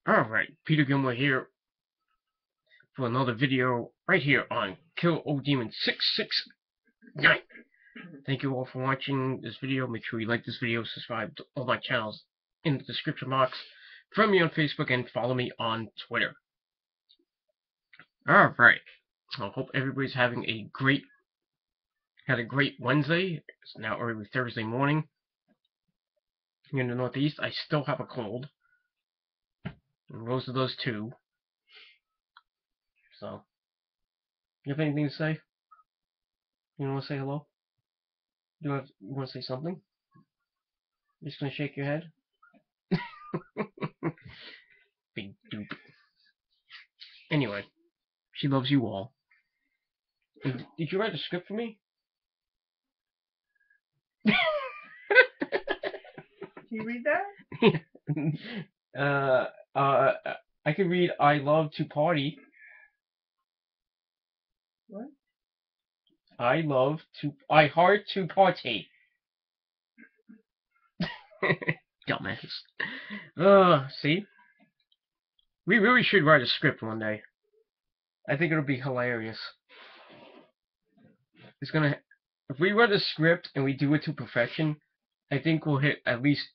Alright, Peter Gilmore here for another video right here on Kill Old Demon 669. Thank you all for watching this video. Make sure you like this video, subscribe to all my channels in the description box, friend me on Facebook, and follow me on Twitter. Alright, I hope everybody's having a great Wednesday. It's now early Thursday morning. Here in the Northeast, I still have a cold. And Rosa does too. So, you have anything to say? You want to say hello? You want to say something? You're just gonna shake your head? Big dupe. Anyway, she loves you all. And did you write a script for me? Can you read that? I can read I love to party. What? I heart to party. Dumbass. See? We really should write a script one day. I think it'll be hilarious. If we write a script and we do it to perfection, I think we'll hit at least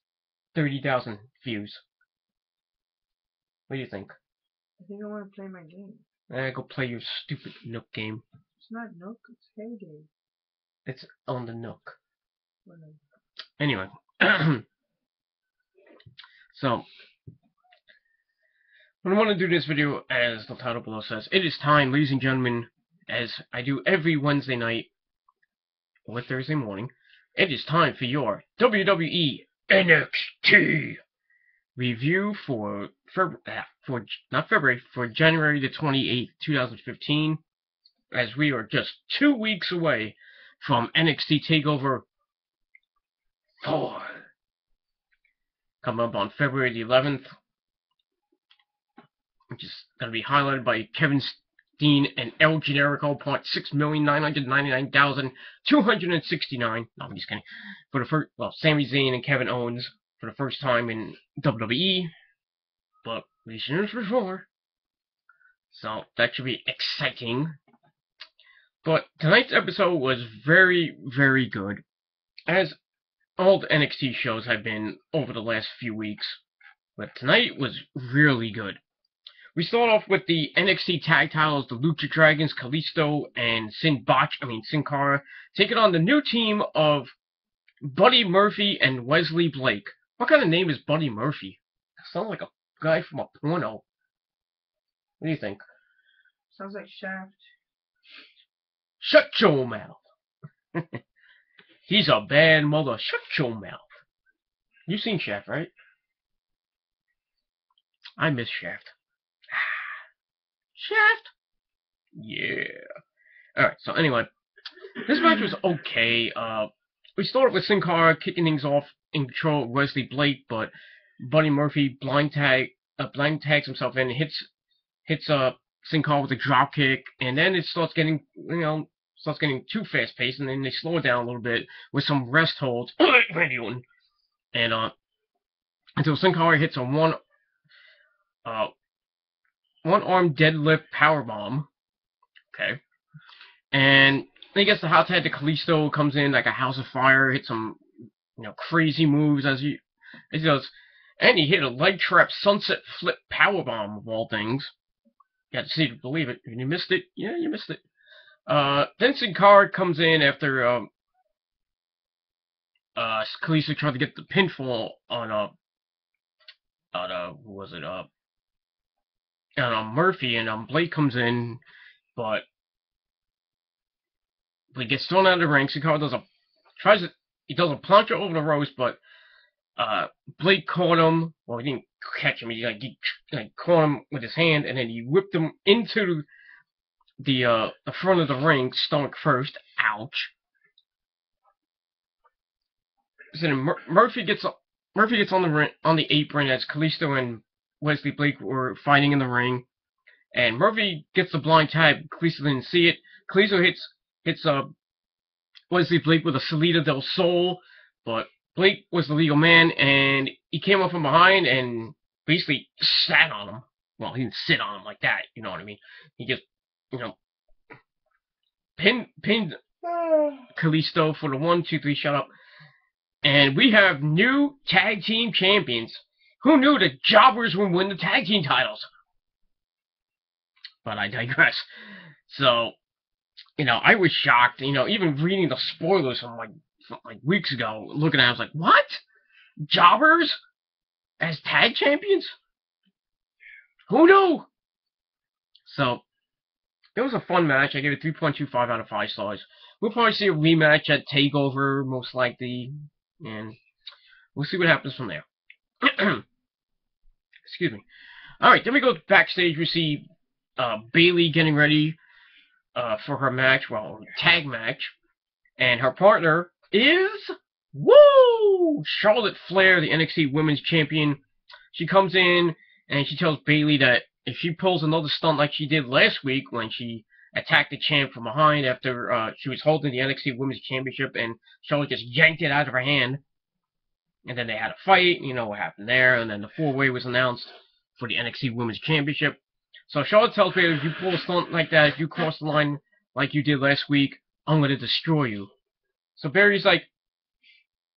30,000 views. What do you think? I think I want to play my game. Go play your stupid Nook game. It's not Nook, it's Heyday. It's on the Nook. Whatever. Anyway. So, what I want to do this video, as the title below says, it is time, ladies and gentlemen, as I do every Wednesday night or Thursday morning, it is time for your WWE NXT review for January the 28th, 2015, as we are just 2 weeks away from NXT TakeOver 4, coming up on February the 11th, which is going to be highlighted by Kevin Steen and El Generico, part 6,999,269. No, I'm just kidding. For the first, Sami Zayn and Kevin Owens for the first time in WWE, but we've seen this before, so that should be exciting. But tonight's episode was very, very good, as all the NXT shows have been over the last few weeks, but tonight was really good. We start off with the NXT tag titles, the Lucha Dragons, Kalisto, and Sin Cara, taking on the new team of Buddy Murphy and Wesley Blake. What kind of name is Buddy Murphy? Sounds like a guy from a porno. What do you think? Sounds like Shaft. Shut your mouth. He's a bad mother. Shut your mouth. You've seen Shaft, right? I miss Shaft. Shaft? Yeah. Alright, so anyway, this match was okay. We started with Sin Cara kicking things off in control of Wesley Blake, but Buddy Murphy blind tags himself in and hits Sin Cara with a drop kick, and then it starts getting too fast paced, and then they slow it down a little bit with some rest holds. And until Sin Cara hits a one-arm deadlift powerbomb. Okay. And then he gets the hot tag to Kalisto, comes in like a house of fire, hits some crazy moves as he does. And he hit a leg trap sunset flip powerbomb of all things. You had to see to believe it. If you missed it, yeah, you missed it. Then Sin Cara comes in after Kalisto tried to get the pinfall on who was it? Murphy, and Blake comes in, but he gets thrown out of the ring. Sin Cara does a plancha over the ropes, but Blake caught him. Well, he didn't catch him. He caught him with his hand, and then he whipped him into the front of the ring, stomach first. Ouch. So then Murphy gets on the apron as Kalisto and Wesley Blake were fighting in the ring, and Murphy gets the blind tag. Kalisto didn't see it. Kalisto hits Wesley Blake with a Salida del Sol, but Blake was the legal man, and he came up from behind, basically sat on him. Well, he didn't sit on him like that, you know what I mean? He just, you know, pinned Kalisto for the 1, 2, 3, shut up. And we have new tag team champions. Who knew the Jobbers would win the tag team titles? But I digress. So, you know, I was shocked. You know, even reading the spoilers from like weeks ago, looking at it, I was like, what? Jobbers as tag champions? Who knew? So, it was a fun match. I gave it 3.25 out of 5 stars. We'll probably see a rematch at TakeOver, most likely, and we'll see what happens from there. Excuse me. Alright, then we go backstage. We see Bayley getting ready for her match, well, tag match, and her partner is, woo, Charlotte Flair, the NXT Women's Champion. She comes in, and she tells Bayley that if she pulls another stunt like she did last week when she attacked the champ from behind after she was holding the NXT Women's Championship and Charlotte just yanked it out of her hand, and then they had a fight, you know what happened there, and then the 4-way was announced for the NXT Women's Championship. So Charlotte tells Bayley, if you pull a stunt like that, if you cross the line like you did last week, I'm going to destroy you. So Bayley's like,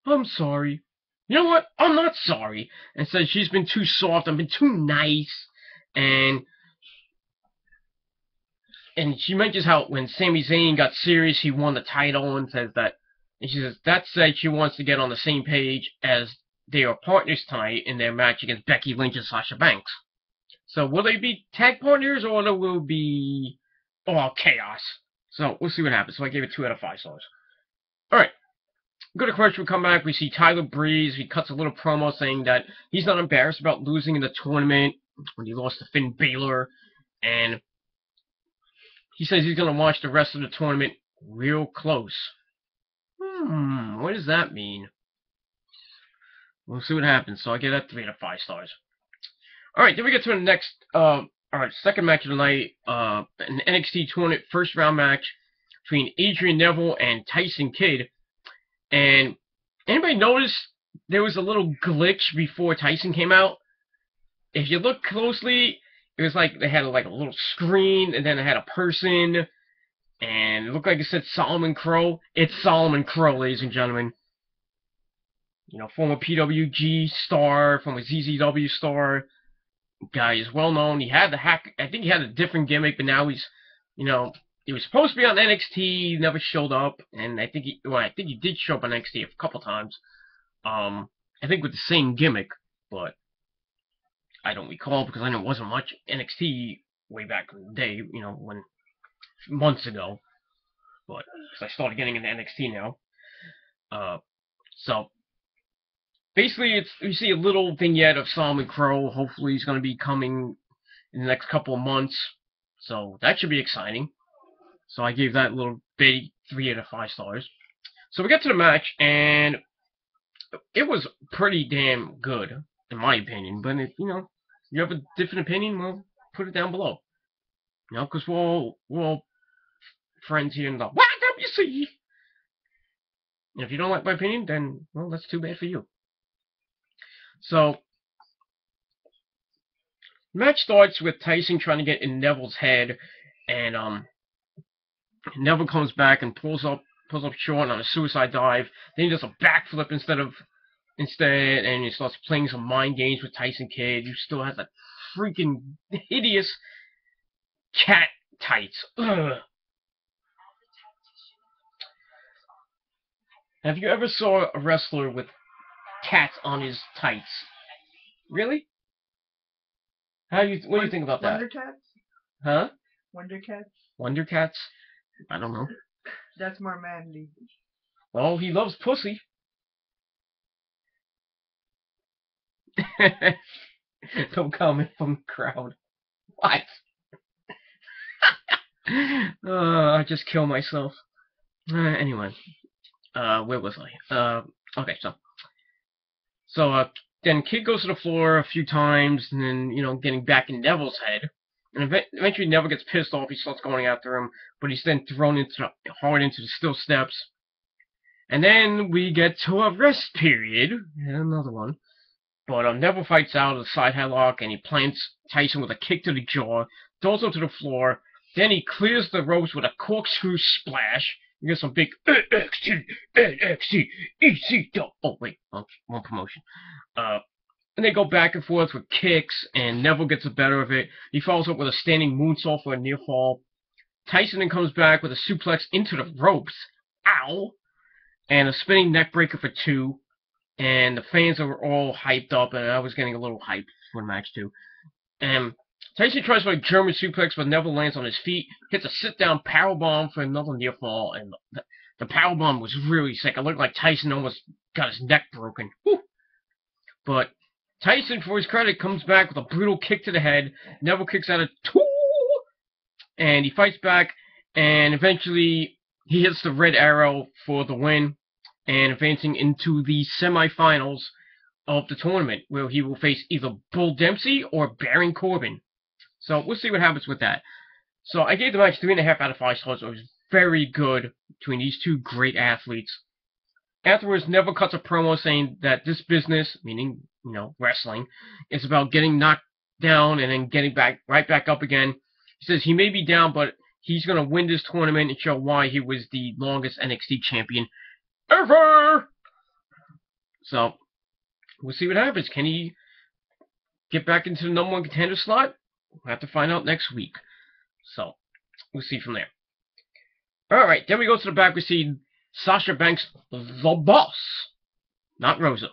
I'm sorry. You know what? I'm not sorry. And says she's been too soft, I've been too nice. And she mentions how when Sami Zayn got serious, he won the title, and says that, and she says, that said, she wants to get on the same page as they are partners tonight in their match against Becky Lynch and Sasha Banks. So will they be tag partners, or will it be all chaos? So we'll see what happens. So I gave it 2 out of 5 stars. Alright. Go to commercial, we come back, we see Tyler Breeze. He cuts a little promo saying that he's not embarrassed about losing in the tournament when he lost to Finn Balor, and he says he's going to watch the rest of the tournament real close. What does that mean? We'll see what happens. So I give that 3 out of 5 stars. Alright, then we get to the next, second match of the night, an NXT tournament first round match between Adrian Neville and Tyson Kidd. And anybody notice there was a little glitch before Tyson came out? If you look closely, it was like they had a little screen, and then they had a person, and it looked like it said Solomon Crow. It's Solomon Crow, ladies and gentlemen. You know, former PWG star, former ZZW star. Guy is well known. He had the hack. I think he had a different gimmick, but now he's, you know, he was supposed to be on NXT. He never showed up, and I think he did show up on NXT a couple times. I think with the same gimmick, but I don't recall because I know it wasn't much NXT way back in the day. You know, months ago. But because I started getting into NXT now. So. Basically, we see a little vignette of Solomon Crow. Hopefully, he's going to be coming in the next couple of months. So, that should be exciting. So, I gave that little bitty 3 out of 5 stars. So, we get to the match, and it was pretty damn good, in my opinion. But, if, you know, you have a different opinion, well, put it down below. You know, because we're all friends here in the YWC. And if you don't like my opinion, then, well, that's too bad for you. So, the match starts with Tyson trying to get in Neville's head, and Neville comes back and pulls up short on a suicide dive. Then he does a backflip instead, and he starts playing some mind games with Tyson Kidd, who still has that freaking hideous cat tights. Ugh. Have you ever saw a wrestler with cats on his tights? Really? What do you think about that? Wonder Cats? Huh? Wonder Cats? Wonder Cats? I don't know. That's more manly. Well, he loves pussy. No comment from the crowd. What? I just kill myself. Anyway. Where was I? Okay, so then Kidd goes to the floor a few times, and then, you know, getting back in Neville's head. And eventually Neville gets pissed off, he starts going after him, but he's then thrown hard into the steel steps. And then we get to a rest period, and another one. But Neville fights out of the side headlock, and he plants Tyson with a kick to the jaw, throws him to the floor. Then he clears the ropes with a corkscrew splash. You get some big NXT, NXT, ECW. Oh wait, one promotion. And they go back and forth with kicks, and Neville gets the better of it. He follows up with a standing moonsault for a near fall. Tyson then comes back with a suplex into the ropes. Ow! And a spinning neck breaker for 2. And the fans are all hyped up, and I was getting a little hyped for the match too. And Tyson tries for a German suplex, but Neville lands on his feet, hits a sit-down powerbomb for another near fall, and the powerbomb was really sick. It looked like Tyson almost got his neck broken. Whew. But Tyson, for his credit, comes back with a brutal kick to the head. Neville kicks out of 2, and he fights back, and eventually he hits the red arrow for the win, and advancing into the semifinals of the tournament, where he will face either Bull Dempsey or Baron Corbin. So we'll see what happens with that. So I gave the match 3.5 out of 5 stars. It was very good between these two great athletes. Afterwards, Neville cuts a promo saying that this business, meaning, wrestling, is about getting knocked down and then getting right back up again. He says he may be down, but he's going to win this tournament and show why he was the longest NXT champion ever. So we'll see what happens. Can he get back into the #1 contender slot? We'll have to find out next week. So we'll see from there. Alright, then we go to the back. We see Sasha Banks, the boss, not Rosa,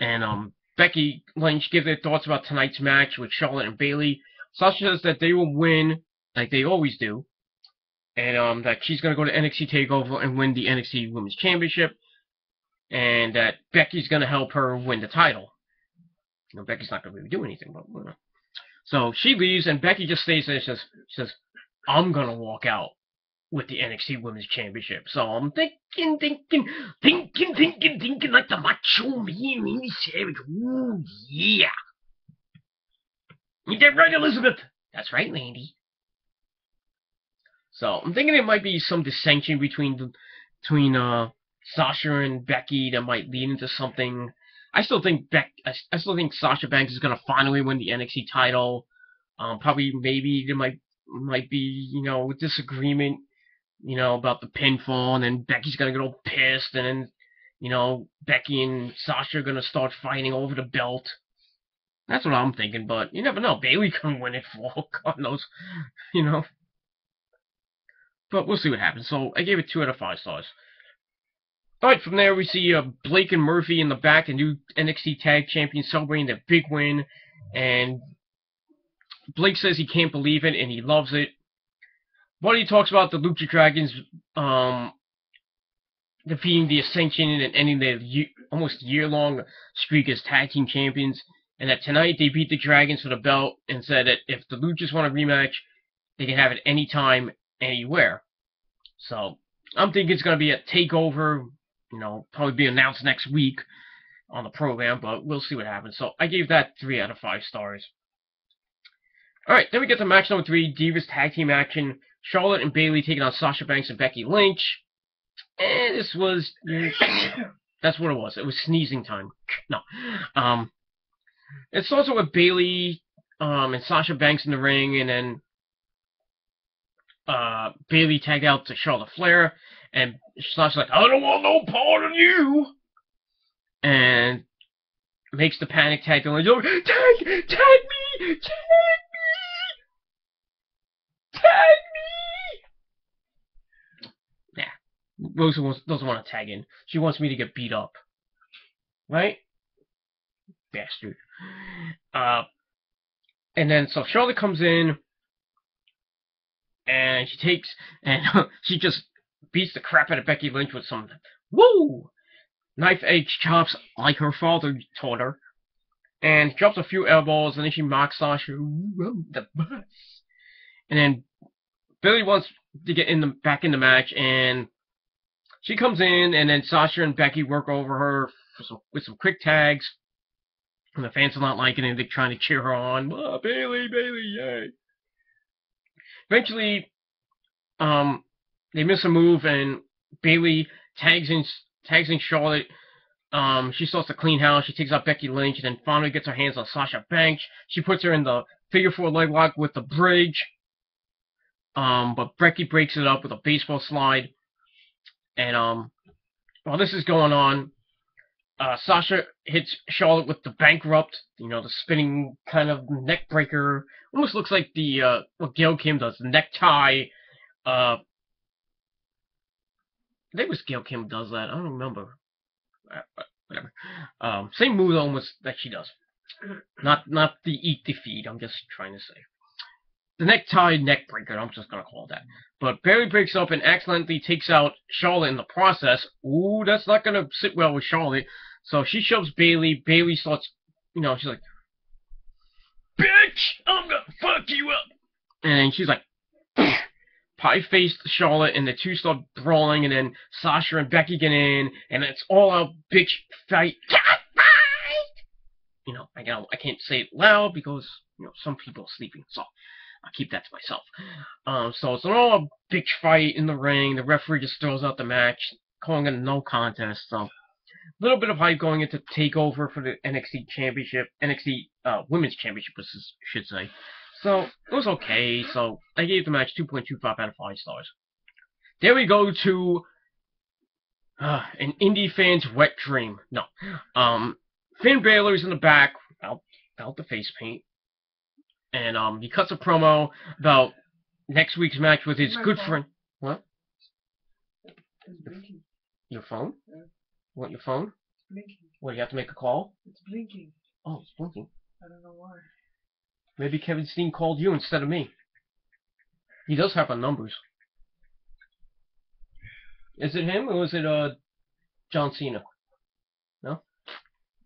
and Becky Lynch give their thoughts about tonight's match with Charlotte and Bayley. Sasha says that they will win, like they always do, and that she's going to go to NXT TakeOver and win the NXT Women's Championship, and that Becky's going to help her win the title. Becky's not going to really do anything, but so she leaves, and Becky just stays there and says, I'm going to walk out with the NXT Women's Championship. So I'm thinking like the Macho Man, Randy Savage. Ooh, yeah. Ain't that right, Elizabeth? That's right, Randy. So I'm thinking there might be some dissension between Sasha and Becky that might lead into something. I still think Sasha Banks is gonna finally win the NXT title. Probably maybe there might be disagreement about the pinfall, and then Becky's gonna get all pissed, and then Becky and Sasha are gonna start fighting over the belt. That's what I'm thinking, but you never know. Bayley can win it for all God knows, But we'll see what happens. So I gave it 2 out of 5 stars. Alright, from there we see Blake and Murphy in the back, the new NXT Tag Champions, celebrating their big win. And Blake says he can't believe it, and he loves it. But he talks about the Lucha Dragons defeating the Ascension and ending their almost year-long streak as Tag Team Champions. And that tonight they beat the Dragons for the belt, and said that if the Luchas want a rematch, they can have it anytime, anywhere. So I'm thinking it's going to be a takeover. Probably be announced next week on the program, but we'll see what happens. So I gave that 3 out of 5 stars. Alright, then we get to match number 3, Divas Tag Team action. Charlotte and Bayley taking on Sasha Banks and Becky Lynch. And this was... that's what it was. It was sneezing time. No. It starts with Bayley and Sasha Banks in the ring, and then Bayley tagged out to Charlotte Flair, and Sasha's like, I don't want no part of you, and makes the panic tag, and like, tag me, yeah, Rosa doesn't want to tag in. She wants me to get beat up, right? Bastard. And then so Charlotte comes in, and she just beats the crap out of Becky Lynch with some knife edge chops like her father taught her, and drops a few elbows, and then she mocks Sasha, the boss. And then Bayley wants to get back in the match, and she comes in, and then Sasha and Becky work over her with some quick tags. And the fans are not liking it. They're trying to cheer her on. Oh, Bayley, yay. Eventually, they miss a move, and Bayley tags in Charlotte She starts to clean house. She takes out Becky Lynch, and then finally gets her hands on Sasha Banks. She puts her in the figure 4 leg lock with the bridge. But Becky breaks it up with a baseball slide. And while this is going on, Sasha hits Charlotte with the bankrupt, the spinning kind of neck breaker. Almost looks like the what Gail Kim does, the necktie. I think it was Gail Kim does that. I don't remember. Whatever. Same move almost that she does. Not the eat defeat. I'm just trying to say the necktie neck breaker. I'm just gonna call it that. But Bayley breaks up and accidentally takes out Charlotte in the process. Ooh, that's not gonna sit well with Charlotte. So she shoves Bayley. Bayley starts, she's like, "Bitch, I'm gonna fuck you up." And she's like, pie-faced Charlotte, and the two start brawling, and then Sasha and Becky get in, and it's all out bitch fight. I can't say it loud because some people are sleeping, so I'll keep that to myself. So it's an all bitch fight in the ring. The referee just throws out the match, calling it a no contest. So a little bit of hype going into TakeOver for the NXT Championship, NXT Women's Championship, I should say. So it was okay. So I gave the match 2.25 out of 5 stars. There we go to an indie fan's wet dream. No, Finn Balor's in the back out the face paint, and he cuts a promo about next week's match with his good friend. What? It's blinking. Your phone? Yeah. You want your phone? It's blinking. What, you have to make a call? It's blinking. Oh, it's blinking. I don't know why. Maybe Kevin Steen called you instead of me. He does have our numbers. Is it him or is it John Cena? No?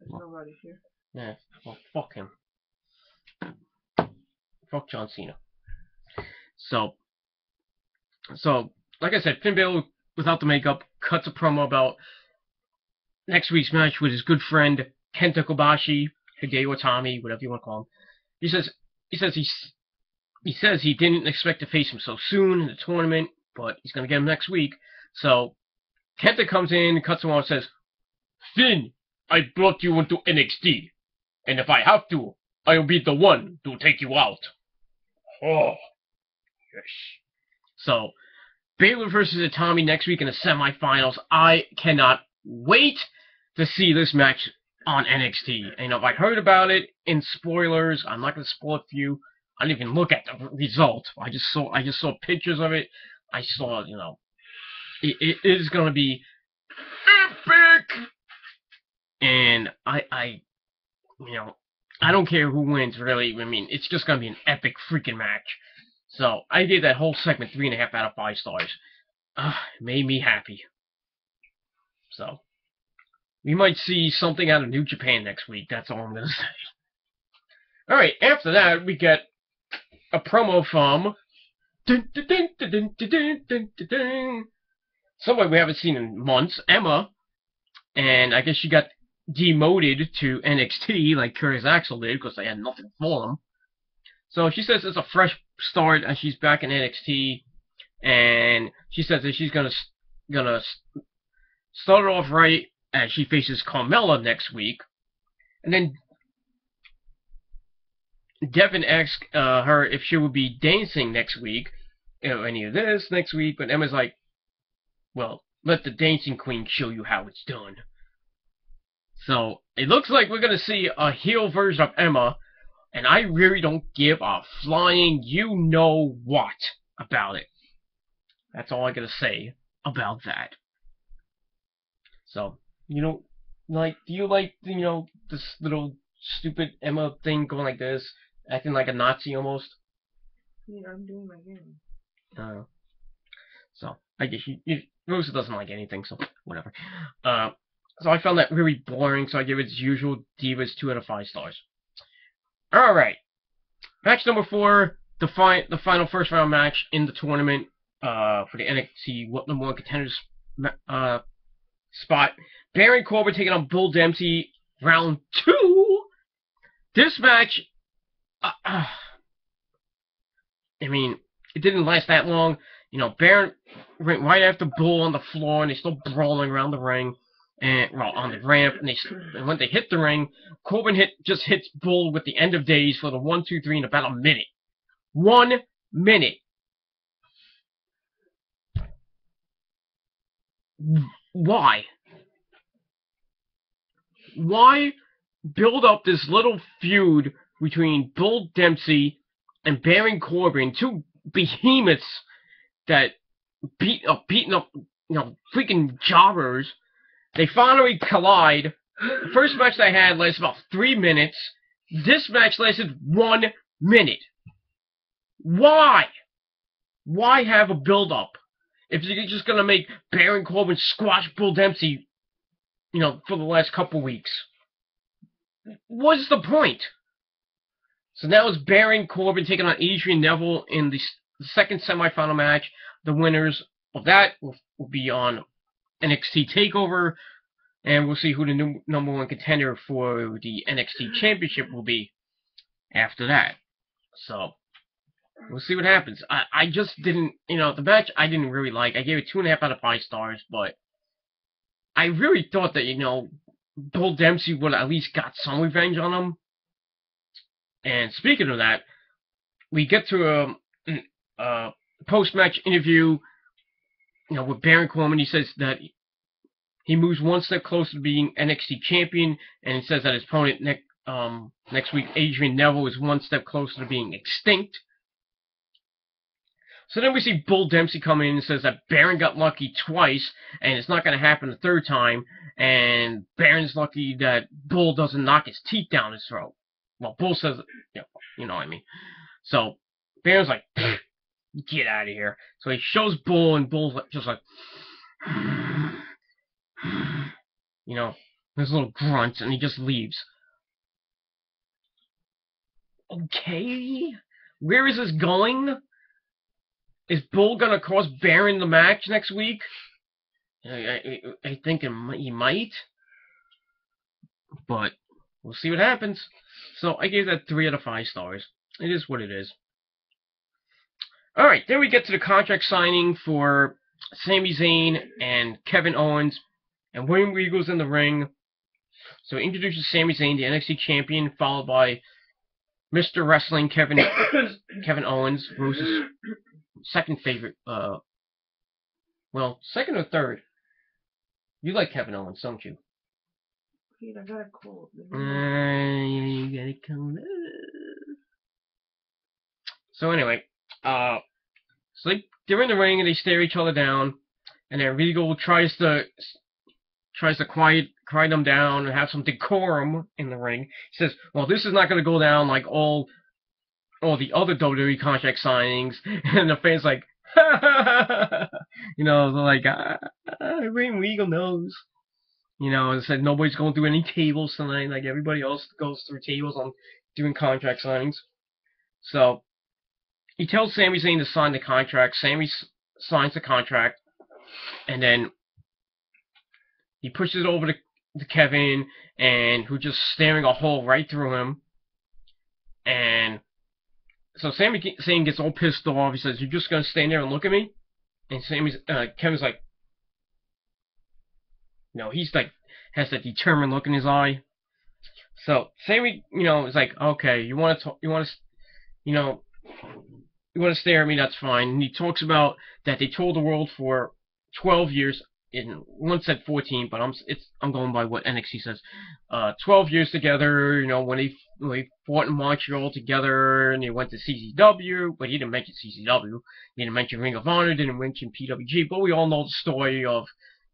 There's nobody here. Yeah, well, fuck him. Fuck John Cena. So, like I said, Finn Balor, without the makeup, cuts a promo about next week's match with his good friend Kenta Kobashi, Hideo Itami, whatever you want to call him. He says he didn't expect to face him so soon in the tournament, but he's gonna get him next week. So Kenta comes in, cuts him off, and says, "Finn, I brought you into NXT, and if I have to, I'll be the one to take you out." Oh, yes. So Balor versus Itami next week in the semifinals. I cannot wait to see this match on NXT. And I heard about it in spoilers. I'm not gonna spoil it for you. I didn't even look at the result. I just saw pictures of it. I saw, it is gonna be epic. And I don't care who wins really. I mean, it's just gonna be an epic freaking match. So I gave that whole segment 3.5 out of 5 stars. It made me happy. So we might see something out of New Japan next week. That's all I'm gonna say. Alright, after that, we get a promo from somebody we haven't seen in months, Emma. And I guess she got demoted to NXT like Curtis Axel did because they had nothing for him. So she says it's a fresh start and she's back in NXT. And she says that she's gonna start it off right as she faces Carmella next week. And then Devin asked her if she would be dancing next week, any of this next week, but Emma's like, well, let the dancing queen show you how it's done. So it looks like we're going to see a heel version of Emma, and I really don't give a flying you-know-what about it. That's all I got to say about that. So, do you like, this little stupid Emma thing going like this, acting like a Nazi almost? Yeah, I'm doing my game. So, I guess Rosa doesn't like anything, so whatever. So I found that really boring, so I give it its usual Divas 2 out of 5 stars. Alright. Match number 4, the final first round match in the tournament for the NXT number 1 contenders spot. Baron Corbin taking on Bull Dempsey, round 2. This match, I mean, it didn't last that long. Baron went right after Bull on the floor, and they're still brawling around the ring. and well, on the ramp, and when they hit the ring, Corbin just hits Bull with the end of days for the 1, 2, 3 in about a minute. 1 minute. Why? Why build up this little feud between Bull Dempsey and Baron Corbin, two behemoths that beating up, freaking jobbers? They finally collide. The first match they had lasted about 3 minutes. This match lasted 1 minute. Why? Why have a build-up if you're just gonna make Baron Corbin squash Bull Dempsey, for the last couple weeks? What's the point? So now it's Baron Corbin taking on Adrian Neville in the second semifinal match. The winners of that will be on NXT TakeOver, and we'll see who the number one contender for the NXT Championship will be after that. So we'll see what happens. I just didn't, the match I didn't really like. I gave it 2.5 out of 5 stars, but I really thought that, Bull Dempsey would at least got some revenge on him. And speaking of that, we get to a post-match interview, with Baron Corbin. He says that he moves one step closer to being NXT champion, and he says that his opponent next week, Adrian Neville, is one step closer to being extinct. So then we see Bull Dempsey come in and says that Baron got lucky twice, and it's not going to happen the third time, and Baron's lucky that Bull doesn't knock his teeth down his throat. Well, Bull says, you know what I mean. So Baron's like, get out of here. So he shows Bull, and Bull's just like, his little grunts, and he just leaves. Okay, where is this going? Is Bull gonna cost Baron the match next week? I think he might, but we'll see what happens. So I gave that 3 out of 5 stars. It is what it is. Alright, then we get to the contract signing for Sami Zayn and Kevin Owens, and William Regal's in the ring. So he introduces Sami Zayn, the NXT champion, followed by Mr. Wrestling Kevin Owens, Rose's second favorite, second or third. You like Kevin Owens, don't you? Pete, I got a cold. You got a cold. So anyway, so they're in the ring and they stare each other down, and then Regal tries to quiet them down and have some decorum in the ring. He says, "Well, this is not going to go down like all the other WWE contract signings," and the fans like, they're like, Regal knows. It said nobody's going through any tables tonight, like everybody else goes through tables on doing contract signings. So he tells Sami Zayn to sign the contract. Sami signs the contract, and then he pushes it over to Kevin, and who's just staring a hole right through him. And so Sami Zayn gets all pissed off. He says, "You're just gonna stand there and look at me?" And Kevin's like, he's like, has that determined look in his eye. So Sami, is like, "Okay, you want to stare at me? That's fine." And he talks about that they told the world for 12 years. And one said 14, but I'm going by what NXT says. 12 years together. When they fought in Montreal together, and they went to CZW, but he didn't mention CZW. He didn't mention Ring of Honor. Didn't mention PWG. But we all know the story of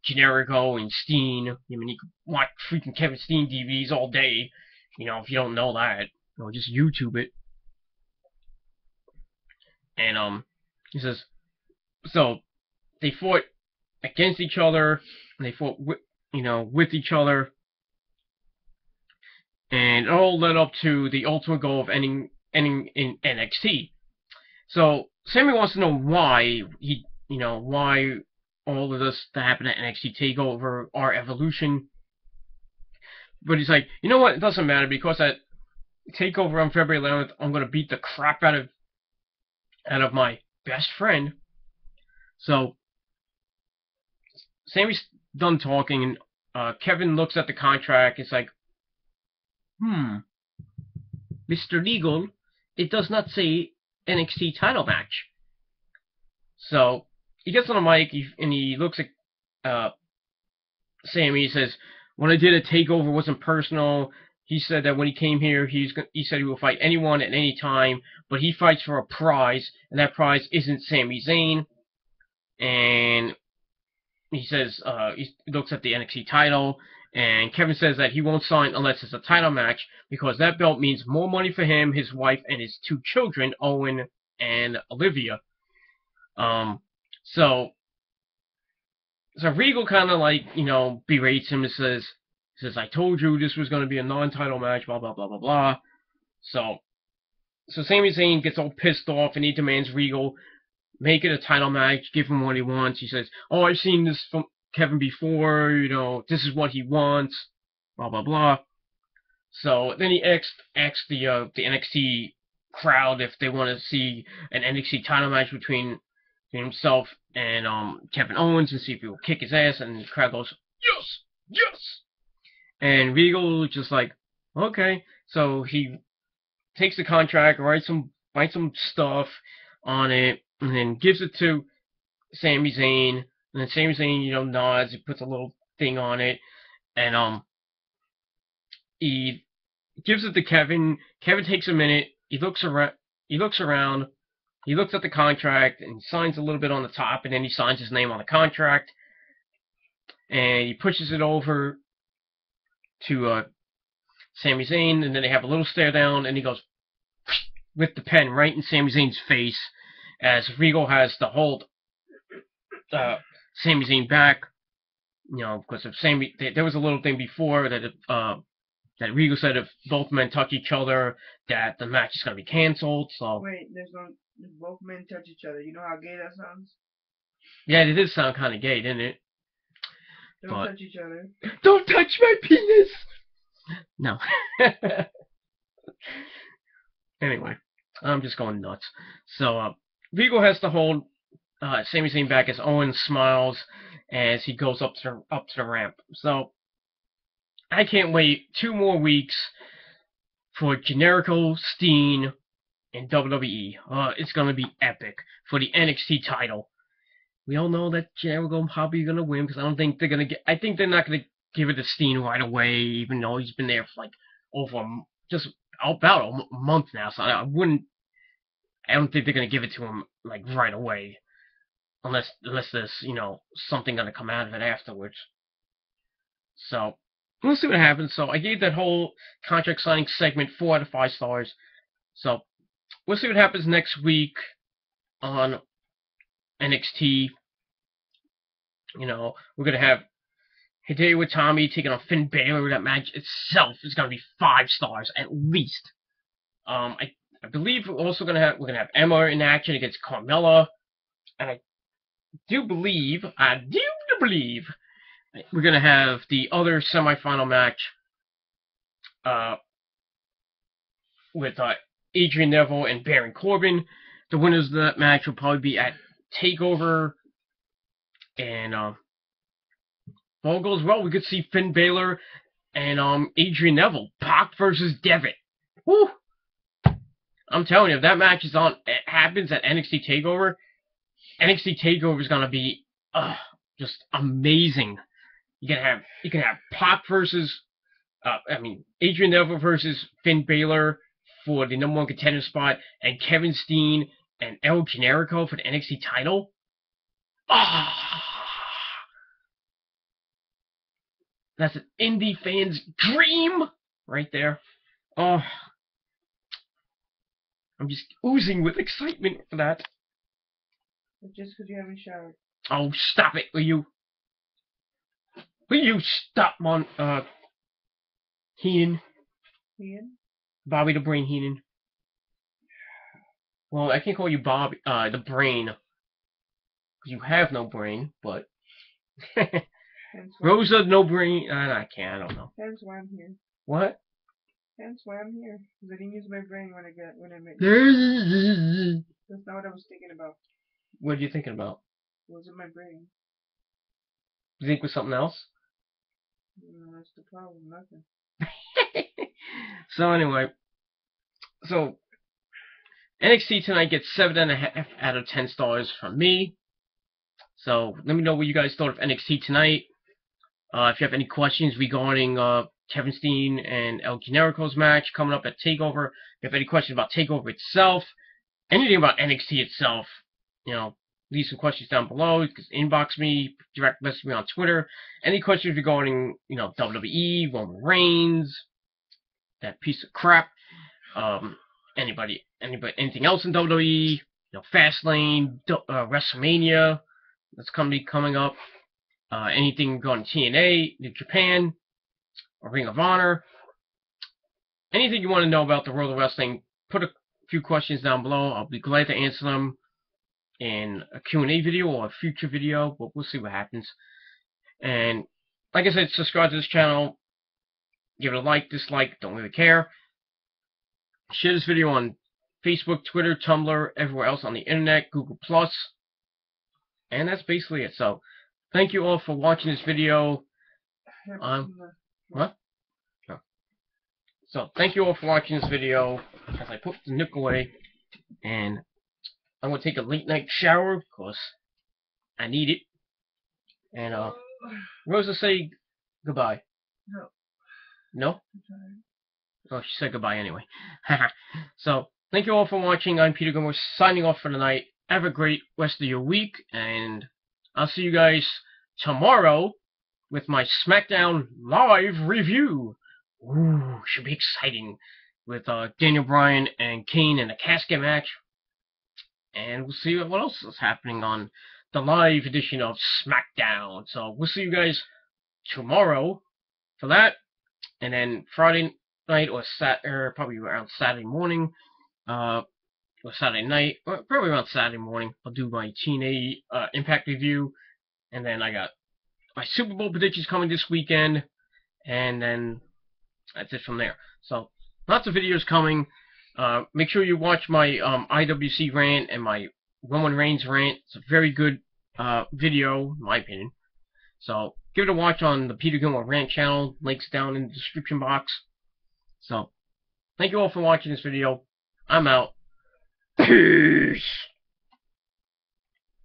Generico and Steen. I mean, you can watch freaking Kevin Steen DVDs all day. If you don't know that, just YouTube it. And he says, so they fought against each other, and they fought with each other, and it all led up to the ultimate goal of ending in NXT. So Sami wants to know why why all of this that happened at NXT TakeOver, our evolution. But he's like, you know what? It doesn't matter, because at TakeOver on February 11th, I'm gonna beat the crap out of my best friend. So Sami's done talking, Kevin looks at the contract. It's like, Mr. Legal, it does not say NXT title match. So he gets on the mic and he looks at Sammy. He says, "When I did a takeover, it wasn't personal." He said that when he came here, he said he will fight anyone at any time, but he fights for a prize, and that prize isn't Sami Zayn. And he says he looks at the NXT title, and Kevin says that he won't sign unless it's a title match because that belt means more money for him, his wife, and his 2 children, Owen and Olivia. So Regal kind of like, berates him and says, "I told you this was going to be a non-title match, blah, blah, blah, blah, blah." So Sami Zayn gets all pissed off and he demands Regal make it a title match, give him what he wants. He says, "Oh, I've seen this from Kevin before, this is what he wants, blah, blah, blah." So then he asks the NXT crowd if they want to see an NXT title match between himself and Kevin Owens and see if he will kick his ass, and the crowd goes, "Yes! Yes!" And Regal just like, okay. So he takes the contract, writes some stuff on it, and then gives it to Sami Zayn. And then Sami Zayn, nods. He puts a little thing on it, and he gives it to Kevin. Kevin takes a minute. He looks around. He looks at the contract and signs a little bit on the top, and then he signs his name on the contract. And he pushes it over to Sami Zayn, and then they have a little stare down, and he goes with the pen right in Sami Zayn's face, as Regal has to hold Sami Zayn back, because of there was a little thing before that that Regal said if both men touch each other, that the match is going to be canceled. So wait, both men touch each other. You know how gay that sounds? Yeah, it did sound kind of gay, didn't it? Don't touch each other. Don't touch my penis! No. Anyway, I'm just going nuts. So, Regal has to hold Sami Zayn back as Owen smiles as he goes up to the ramp. So, I can't wait 2 more weeks for Generico Steen in WWE. It's going to be epic for the NXT title. We all know that Generico probably going to win because I don't think they're going to I think they're not going to give it to Steen right away, even though he's been there for like over just about a month now. So I don't think they're going to give it to him like right away, unless there's something going to come out of it afterwards. So we'll see what happens. So I gave that whole contract signing segment 4 out of 5 stars. So we'll see what happens next week on NXT. We're gonna have Hideo Itami taking on Finn Balor. That match itself is gonna be 5 stars at least. I believe we're also gonna have Emma in action against Carmella, and I do believe we're gonna have the other semifinal match with Adrian Neville and Baron Corbin. The winners of that match will probably be at TakeOver, and if all goes well, we could see Finn Balor and Adrian Neville, Pac versus Devitt. Woo! I'm telling you, if that match happens at NXT TakeOver, NXT TakeOver is gonna be just amazing. You can have Pac versus Adrian Neville versus Finn Balor for the #1 contender spot, and Kevin Steen and El Generico for the NXT title. That's an indie fan's dream right there. I'm just oozing with excitement for that. Just because you haven't showered. Oh, stop it, will you? Will you stop, Heenan? Heenan? Bobby the Brain Heenan. Well, I can't call you Bobby, the Brain, because you have no brain, but... Rosa, no brain, I can't, I don't know. Hence why I'm here. What? Hence why I'm here. Because I didn't use my brain when I made That's not what I was thinking about. What are you thinking about? It wasn't my brain. You think it was something else? That's the problem. Nothing. So anyway, so NXT tonight gets 7.5 out of 10 stars from me. So let me know what you guys thought of NXT tonight. If you have any questions regarding Kevin Steen and El Generico's match coming up at TakeOver, if you have any questions about TakeOver itself, anything about NXT itself, leave some questions down below. You can inbox me, direct message me on Twitter. Any questions regarding, WWE, Roman Reigns, that piece of crap, anybody, anything else in WWE, Fastlane, WrestleMania, that's coming up. Anything regarding TNA, New Japan, or Ring of Honor. Anything you want to know about the world of wrestling, put a few questions down below. I'll be glad to answer them in a Q&A video or a future video, but we'll see what happens. And like I said, subscribe to this channel. Give it a like, dislike, don't really care. Share this video on Facebook, Twitter, Tumblr, everywhere else on the internet, Google+. And that's basically it. So, thank you all for watching this video. What? Oh. So, thank you all for watching this video as I put the nook away. And I'm going to take a late night shower because I need it. And, Rosa, say goodbye. No. No? Oh, she said goodbye anyway. So, thank you all for watching. I'm Peter Gilmore, signing off for the night. Have a great rest of your week, and I'll see you guys tomorrow with my SmackDown Live review. Ooh, should be exciting with Daniel Bryan and Kane in a casket match. And we'll see what else is happening on the live edition of SmackDown. So we'll see you guys tomorrow for that. And then Friday night or probably around Saturday morning, or Saturday night, or probably around Saturday morning, I'll do my TNA Impact review. And then I got my Super Bowl predictions coming this weekend. And then that's it from there. So lots of videos coming. Make sure you watch my IWC rant and my Roman Reigns rant. It's a very good video, in my opinion. So give it a watch on the Peter Gilmore Rant channel. Links down in the description box. So thank you all for watching this video. I'm out. Peace.